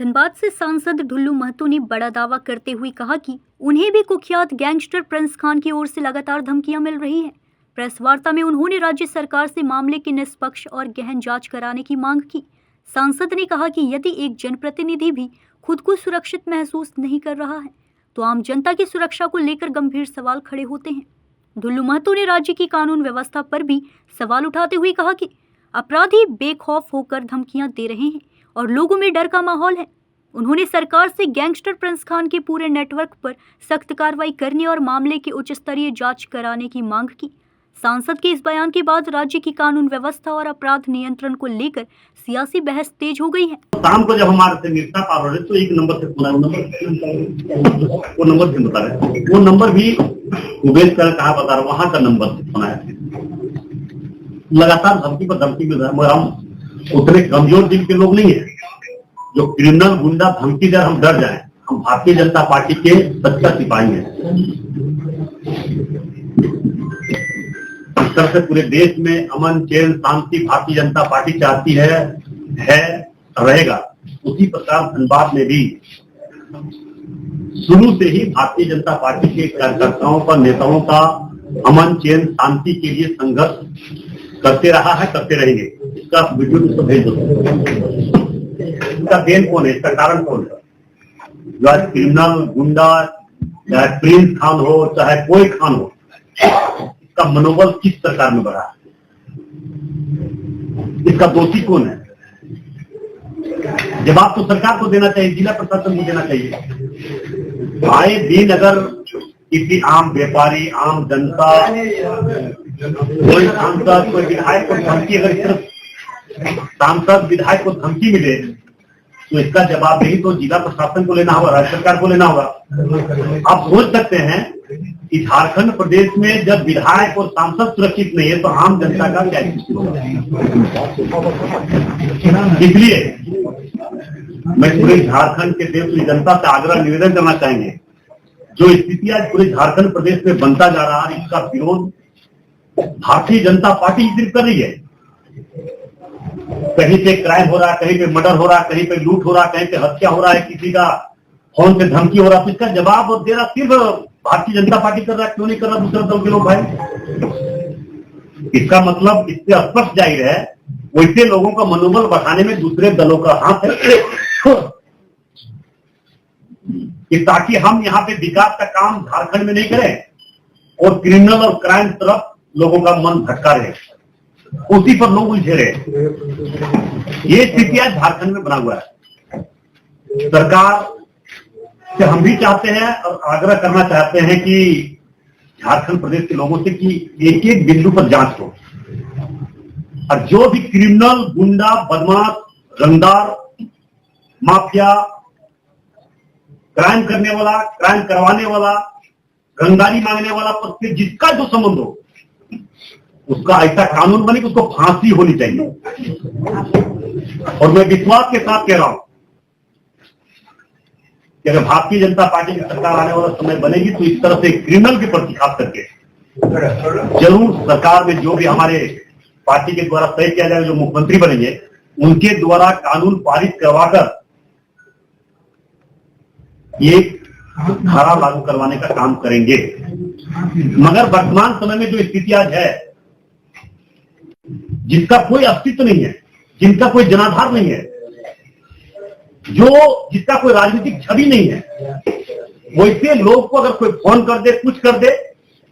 धनबाद से सांसद ढुल्लू महतो ने बड़ा दावा करते हुए कहा कि उन्हें भी कुख्यात गैंगस्टर प्रिंस खान की ओर से लगातार धमकियां मिल रही हैं। प्रेस वार्ता में उन्होंने राज्य सरकार से मामले की निष्पक्ष और गहन जांच कराने की मांग की। सांसद ने कहा कि यदि एक जनप्रतिनिधि भी खुद को सुरक्षित महसूस नहीं कर रहा है तो आम जनता की सुरक्षा को लेकर गंभीर सवाल खड़े होते हैं। ढुल्लू महतो ने राज्य की कानून व्यवस्था पर भी सवाल उठाते हुए कहा कि अपराधी बेखौफ होकर धमकियां दे रहे हैं और लोगों में डर का माहौल है। उन्होंने सरकार से गैंगस्टर प्रिंस खान के पूरे नेटवर्क पर सख्त कार्रवाई करने और मामले की उच्च स्तरीय जांच कराने की मांग की। सांसद के इस बयान के बाद राज्य की कानून व्यवस्था और अपराध नियंत्रण को लेकर सियासी बहस तेज हो गई है। शाम को जब हमारे से निष्ठा पार हो रहे तो एक नंबर से फोन आया, वो नंबर से बता रहे, वो नंबर भी उबेश कर कहा बता रहा, वहां का नंबर से फोन आया। लगातार धमकी पर धमकी मिल रहा है, मगर हम उतने कमजोर दिल के लोग नहीं है जो क्रिमिनल गुंडा धमकी दे हम डर जाए। हम भारतीय जनता पार्टी के सच्चा सिपाही हैं। इस तरह से पूरे देश में अमन चैन शांति भारतीय जनता पार्टी चाहती है रहेगा। उसी प्रकार धनबाद में भी शुरू से ही भारतीय जनता पार्टी के कार्यकर्ताओं का नेताओं का अमन चैन शांति के लिए संघर्ष करते रहा है, करते रहेंगे। इसका वीडियो उसको भेज दो। इसका देन कौन है, इसका कारण कौन है? जो आज क्रिमिनल गुंडा चाहे प्रिंस खान हो चाहे कोई खान हो, इसका मनोबल किस सरकार में बढ़ा है? इसका दोषी कौन है? जवाब तो सरकार को देना चाहिए, जिला प्रशासन को देना चाहिए। आए दिन अगर किसी आम व्यापारी, आम जनता, कोई सांसद, कोई विधायक को धमकी, अगर इस तरह सांसद विधायक को धमकी मिले तो इसका जवाब नहीं तो जिला प्रशासन को लेना होगा, राज्य सरकार को लेना होगा। आप सोच सकते हैं कि झारखंड प्रदेश में जब विधायक और सांसद सुरक्षित नहीं है तो आम जनता का क्या स्थिति होगा। इसलिए मैं पूरे झारखंड के देश की जनता से आग्रह निवेदन करना चाहेंगे, जो स्थिति आज पूरे झारखंड प्रदेश में बनता जा रहा है, इसका विरोध भारतीय जनता पार्टी सिर्फ कर रही है। कहीं पे क्राइम हो रहा है, कहीं पे मर्डर हो रहा है, कहीं पे लूट हो रहा है, कहीं पे हत्या हो रहा है, किसी का फोन पे धमकी हो रहा है, तो इसका जवाब दे रहा सिर्फ भारतीय जनता पार्टी कर रहा है। क्यों नहीं कर रहा दूसरे दल के लोग भाई? इसका मतलब इससे स्पष्ट जाहिर है वैसे लोगों का मनोबल बढ़ाने में दूसरे दलों का हाथ है, ताकि हम यहाँ पे विकास का काम झारखंड में नहीं करें और क्रिमिनल और क्राइम तरफ लोगों का मन भटका रहे, उसी पर लोग उलझे रहे। ये स्थिति आज झारखंड में बना हुआ है। सरकार से हम भी चाहते हैं और आग्रह करना चाहते हैं कि झारखंड प्रदेश के लोगों से कि एक एक बिंदु पर जांच हो और जो भी क्रिमिनल, गुंडा, बदमाश, रंगदार, माफिया, क्राइम करने वाला, क्राइम करवाने वाला, रंगदारी मांगने वाला, पर जिसका जो संबंध हो उसका ऐसा कानून बने कि उसको फांसी होनी चाहिए। और मैं विश्वास के साथ कह रहा हूं कि अगर भारतीय जनता पार्टी की सरकार आने वाला समय बनेगी तो इस तरह से क्रिमिनल के प्रति खास करके जरूर सरकार में जो भी हमारे पार्टी के द्वारा तय किया जाएगा, जो मुख्यमंत्री बनेंगे उनके द्वारा कानून पारित करवाकर ये धारा लागू करवाने का काम करेंगे। मगर वर्तमान समय में जो स्थिति आज है, जिसका कोई अस्तित्व नहीं है, जिनका कोई जनाधार नहीं है, जिसका कोई राजनीतिक छवि नहीं है, वैसे लोग को अगर कोई फोन कर दे, कुछ कर दे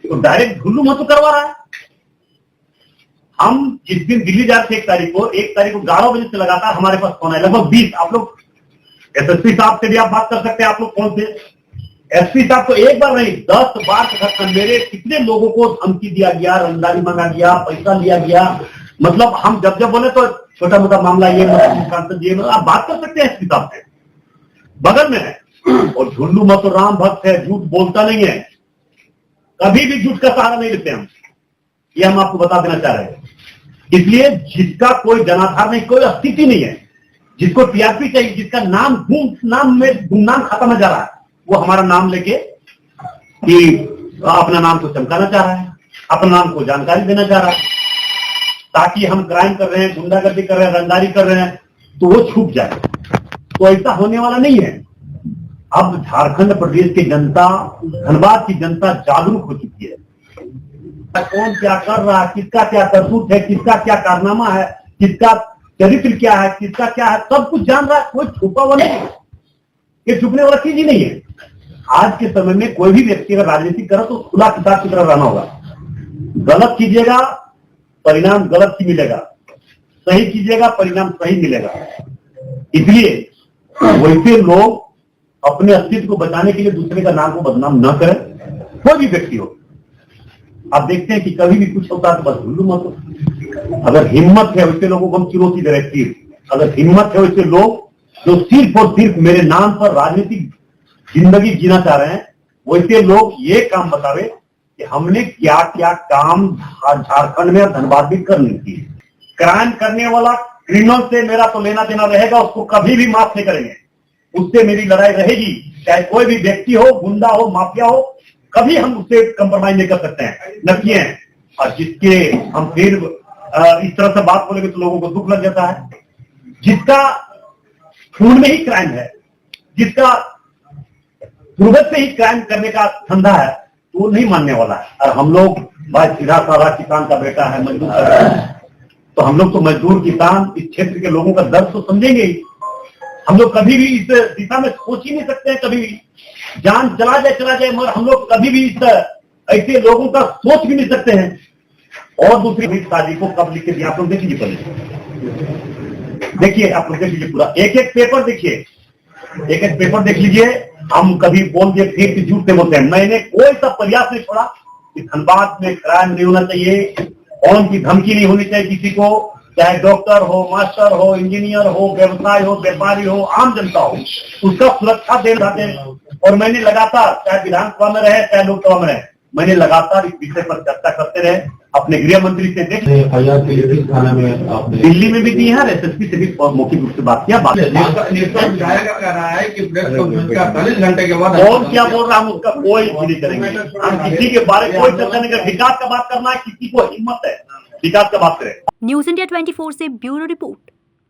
तो डायरेक्ट ढुल्लू महतो करवा रहा है। हम जिस दिन दिल्ली जा रहे थे 1 तारीख को 11 बजे से लगातार हमारे पास फोन आया, लगभग 20। आप लोग एसएसपी साहब से भी आप बात कर सकते हैं, आप लोग फोन से। एसपी साहब तो एक बार नहीं 10 बार मेरे कितने लोगों को धमकी दिया गया, रंगदारी मांगा गया, पैसा लिया गया। मतलब हम जब बोले तो छोटा मोटा मामला ये सांसद ये, आप बात कर सकते हैं एसपी साहब से, बगल में है। और ढुल्लू महतो राम भक्त है, झूठ बोलता नहीं है, कभी भी झूठ का सहारा नहीं लेते हम, ये हम आपको बता देना चाह रहे हैं। इसलिए जिसका कोई जनाधार नहीं, कोई अस्तित्व नहीं है, जिसको टीआरपी चाहिए, जिसका नाम में गुमनाम खत्म जा रहा है, वो हमारा नाम लेके कि अपना नाम को चमकाना चाह रहा है, अपना नाम को जानकारी देना चाह रहा है, ताकि हम क्राइम कर रहे हैं, गुंडागर्दी कर रहे हैं, रंगदारी कर रहे हैं तो वो छूट जाए। तो ऐसा होने वाला नहीं है। अब झारखंड प्रदेश की जनता, धनबाद की जनता जागरूक हो चुकी है। कौन क्या कर रहा है, किसका क्या करतूत है, किसका क्या कारनामा है, किसका चरित्र क्या है, किसका क्या है, सब कुछ जान रहा है। कोई छुपा हुआ नहीं है, ये छुपने वाला चीज ही नहीं है। आज के समय में कोई भी व्यक्ति अगर राजनीति करे तो खुला किताब की तरह रहना होगा। गलत कीजिएगा परिणाम गलत ही मिलेगा, सही कीजिएगा परिणाम सही मिलेगा। इसलिए वैसे लोग अपने अस्तित्व को बचाने के लिए दूसरे का नाम को बदनाम न करें, कोई भी व्यक्ति हो। आप देखते हैं कि कभी भी कुछ होता है तो बस ढुल्लू मत हो। अगर हिम्मत है वैसे लोगों को हम चुनौती दे रहे हैं, सिर्फ अगर हिम्मत है वैसे लोग जो सिर्फ और सिर्फ मेरे नाम पर राजनीतिक जिंदगी जीना चाह रहे हैं, वैसे लोग ये काम बतावे कि हमने क्या क्या काम झारखंड में और धनबाद में करनी थी। क्राइम करने वाला क्रिमिनल से मेरा तो लेना देना रहेगा, उसको कभी भी माफ नहीं करेंगे, उससे मेरी लड़ाई रहेगी। चाहे कोई भी व्यक्ति हो, गुंडा हो, माफिया हो, कभी हम उससे कंप्रोमाइज नहीं कर सकते हैं, न किए हैं। और जिसके हम फिर इस तरह से बात बोलेंगे तो लोगों को दुख लग जाता है। जिसका खून में ही क्राइम है, जिसका पूर्वज से ही क्राइम करने का धंधा है, तो वो नहीं मानने वाला है। और हम लोग भाई सीधा साधा किसान का बेटा है, मजदूर का बेटा है, तो हम लोग तो मजदूर किसान इस क्षेत्र के लोगों का दर्द तो समझेंगे ही। हम लोग कभी भी इस दिशा में सोच ही नहीं सकते हैं, कभी भी जान चला जाए, मगर हम लोग कभी भी इस ऐसे लोगों का सोच भी नहीं सकते हैं। और दूसरी शादी को कब लिख के दिया आप लोग देख लीजिए, पहले देखिए, आप लोग देख लीजिए पूरा एक एक पेपर देखिए, एक एक पेपर देख लीजिए। हम कभी बोल दिए फिर झूठ से बोलते हैं। मैंने कोई सा प्रयास नहीं छोड़ा कि धनबाद में क्राइम नहीं होना चाहिए, कौन की धमकी नहीं होनी चाहिए किसी को, चाहे डॉक्टर हो, मास्टर हो, इंजीनियर हो, व्यवसाय हो, व्यापारी हो, आम जनता हो, उसका सुरक्षा देना चाहते हैं। और मैंने लगातार, चाहे विधानसभा में रहे चाहे लोकसभा में रहे, मैंने लगातार इस विषय पर चर्चा करते रहे। अपने गृह मंत्री से देख थाना में आपने दिल्ली में भी दी है, एसएसपी से भी मौखिक रूप से बात किया। विधायक कह रहा है कि प्रेस कॉन्फ्रेंस का 48 घंटे के बाद कौन क्या बोल रहा है हम उसका कोई नहीं करेंगे। हम किसी के बारे में कोई चर्चा नहीं करें। विकास का बात करना है, किसी को हिम्मत है विकास का बात करें। न्यूज इंडिया 24 से ब्यूरो रिपोर्ट।